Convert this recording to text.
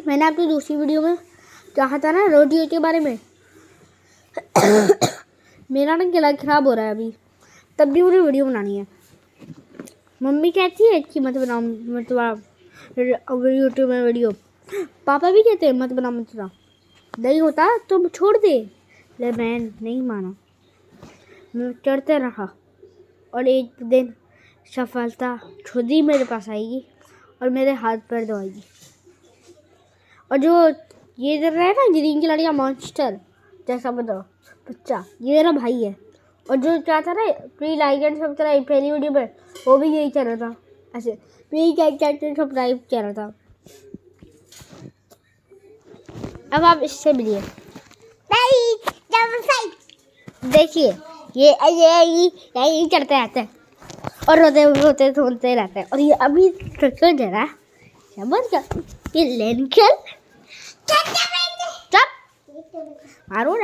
मैंने आपकी दूसरी वीडियो में कहा था ना रोटियों के बारे में। मेरा ना गला खराब हो रहा है अभी, तब भी मुझे वीडियो बनानी है। मम्मी कहती है कि मत बनाओ यूट्यूब में वीडियो, पापा भी कहते हैं मत बनाओ नहीं होता तो छोड़ दे, लेकिन मैं नहीं माना, मैं चढ़ते रहा और एक दिन सफलता खुद ही मेरे पास आएगी और मेरे हाथ पैर दबाएगी। और जो ये कर रहा है ना ग्रीन की लड़ियाँ मॉन्स्टर जैसा बच्चा, ये मेरा भाई है। और जो क्या था ना प्री लाइक एंड सब्सक्राइब पहली वीडियो में, वो भी यही चल रहा था, ऐसे प्री लाइक एंड सब्सक्राइब चल रहा था। अब आप इससे मिलिए, देखिए ये चढ़ते रहते हैं और रोते धोते रहते हैं। और ये अभी चल रहा है समझ क्या, ये लेन चल मारो